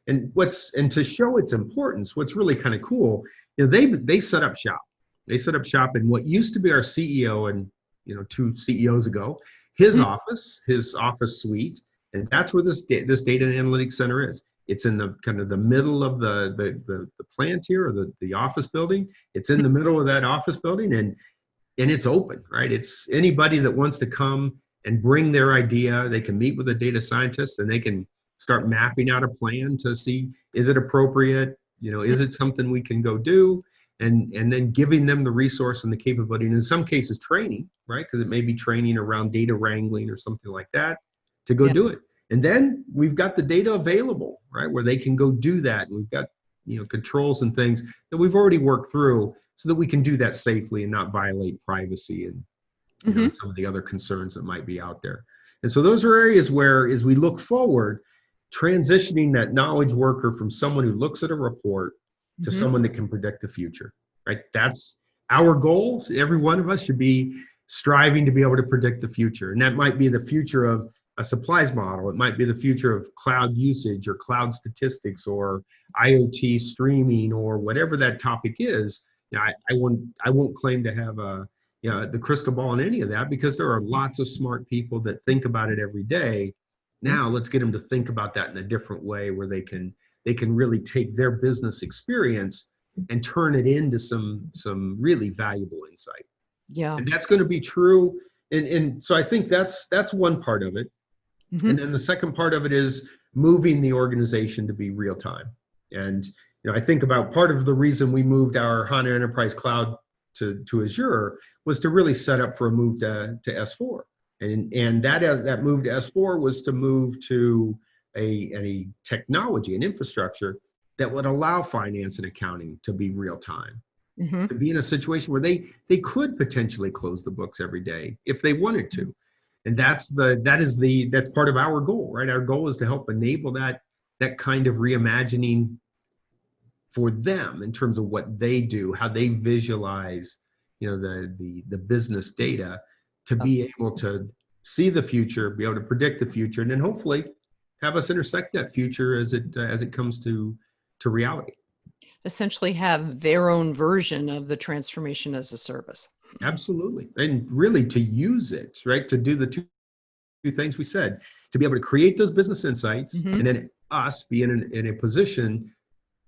And to show its importance, what's really kind of cool, they set up shop. They set up shop in what used to be our CEO and 2 CEOs ago, his office suite, and that's where this data and analytics center is. It's in the kind of the middle of the plant here, or the office building. It's in the middle of that office building, and it's open, right? It's anybody that wants to come and bring their idea. They can meet with a data scientist, and they can start mapping out a plan to see, is it appropriate? Is it something we can go do? And then giving them the resource and the capability, and in some cases training, right? Because it may be training around data wrangling or something like that to go do it. And then we've got the data available, right? Where they can go do that. And we've got, controls and things that we've already worked through so that we can do that safely and not violate privacy and some of the other concerns that might be out there. And so those are areas where, as we look forward, transitioning that knowledge worker from someone who looks at a report to someone that can predict the future, right? That's our goal. Every one of us should be striving to be able to predict the future. And that might be the future of a supplies model. It might be the future of cloud usage or cloud statistics or IoT streaming or whatever that topic is. I won't claim to have the crystal ball in any of that, because there are lots of smart people that think about it every day. Now let's get them to think about that in a different way, where they can really take their business experience and turn it into some really valuable insight. Yeah. And that's going to be true. And so I think that's one part of it. And then the second part of it is moving the organization to be real time. And I think about part of the reason we moved our HANA Enterprise Cloud to Azure was to really set up for a move to S4. And that move to S4 was to move to a technology, an infrastructure that would allow finance and accounting to be real time, to be in a situation where they could potentially close the books every day if they wanted to. And that's part of our goal, right? Our goal is to help enable that kind of reimagining for them in terms of what they do, how they visualize, the business data, to be able to see the future, be able to predict the future, and then hopefully have us intersect that future as it comes to reality. Essentially have their own version of the transformation as a service. Absolutely. And really to use it, right? To do the two things we said, to be able to create those business insights, and then us be in a position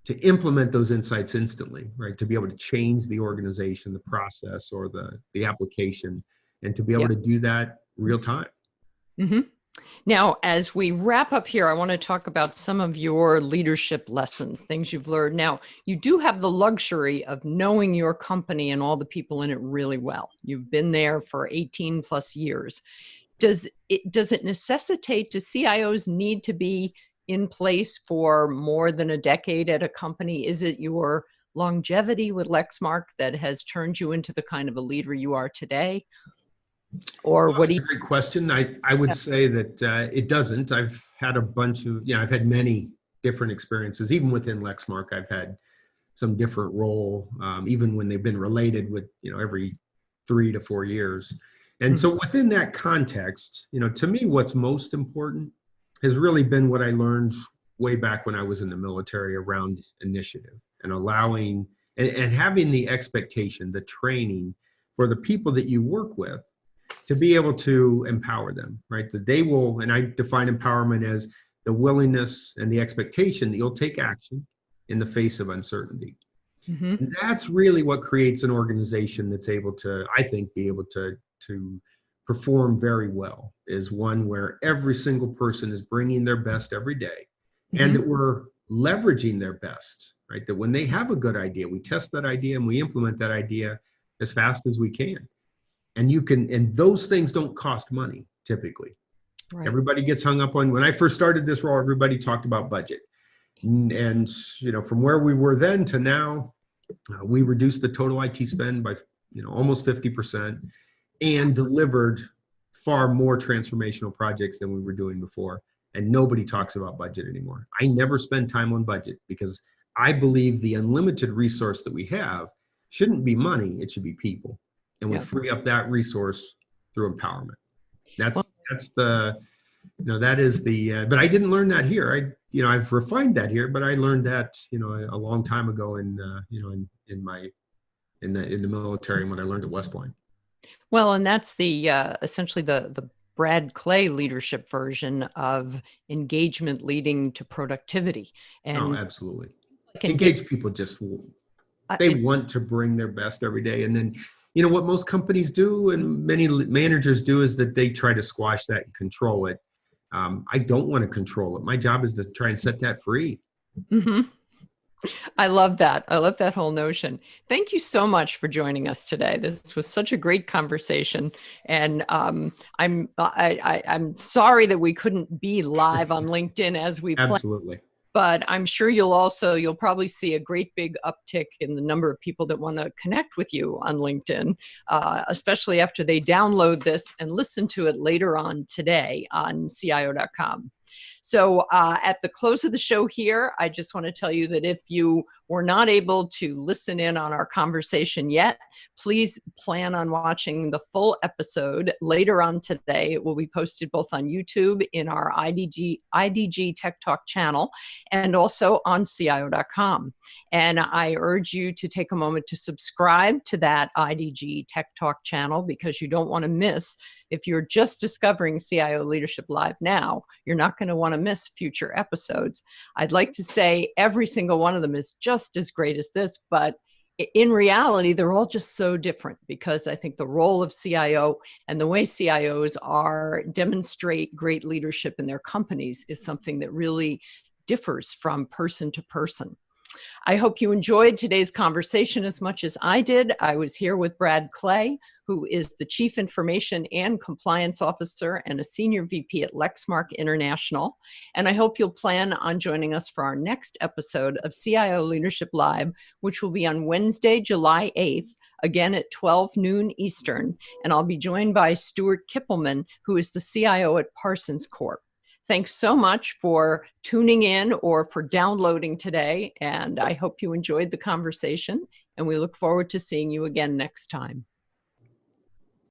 to implement those insights instantly, right? To be able to change the organization, the process, or the application, and to be able to do that real time. Now, as we wrap up here, I want to talk about some of your leadership lessons, things you've learned. Now, you do have the luxury of knowing your company and all the people in it really well. You've been there for 18 plus years. Does it necessitate, do CIOs need to be in place for more than a decade at a company? Is it your longevity with Lexmark that has turned you into the kind of a leader you are today? Or well, that's a great question. I would say that it doesn't. I've had a bunch of, I've had many different experiences. Even within Lexmark, I've had some different role, even when they've been related with, every 3 to 4 years. And so within that context, to me, what's most important has really been what I learned way back when I was in the military around initiative and allowing and having the expectation, the training for the people that you work with to be able to empower them, right? That they will, and I define empowerment as the willingness and the expectation that you'll take action in the face of uncertainty. Mm-hmm. And that's really what creates an organization that's able to, I think, be able to perform very well, is one where every single person is bringing their best every day, and Mm-hmm. that we're leveraging their best, right? That when they have a good idea, we test that idea and we implement that idea as fast as we can. And and those things don't cost money typically. Right. Everybody gets hung up on, when I first started this role, everybody talked about budget. And, from where we were then to now, we reduced the total IT spend by, almost 50% and delivered far more transformational projects than we were doing before. And nobody talks about budget anymore. I never spend time on budget because I believe the unlimited resource that we have shouldn't be money, it should be people. And we free up that resource through empowerment. That's the, that is the, but I didn't learn that here. I've refined that here, but I learned that, a long time ago in the military when I learned at West Point. Well, and that's the essentially the Brad Clay leadership version of engagement leading to productivity. And absolutely. Engage people they want to bring their best every day. And then, what most companies do and many managers do is that they try to squash that and control it. I don't want to control it. My job is to try and set that free. Mm-hmm. I love that. I love that whole notion. Thank you so much for joining us today. This was such a great conversation, and I'm sorry that we couldn't be live on LinkedIn as we planned. Absolutely. But I'm sure you'll probably see a great big uptick in the number of people that want to connect with you on LinkedIn, especially after they download this and listen to it later on today on CIO.com. So at the close of the show here, I just want to tell you that if you were not able to listen in on our conversation yet, please plan on watching the full episode later on today. It will be posted both on YouTube in our IDG Tech Talk channel and also on CIO.com. And I urge you to take a moment to subscribe to that IDG Tech Talk channel because you don't want to miss. If you're just discovering CIO Leadership Live now, you're not going to want to miss future episodes. I'd like to say every single one of them is just as great as this, but in reality, they're all just so different because I think the role of CIO and the way CIOs demonstrate great leadership in their companies is something that really differs from person to person. I hope you enjoyed today's conversation as much as I did. I was here with Brad Clay, who is the Chief Information and Compliance Officer and a Senior VP at Lexmark International. And I hope you'll plan on joining us for our next episode of CIO Leadership Live, which will be on Wednesday, July 8th, again at 12 noon Eastern. And I'll be joined by Stuart Kippelman, who is the CIO at Parsons Corp. Thanks so much for tuning in or for downloading today. And I hope you enjoyed the conversation. And we look forward to seeing you again next time.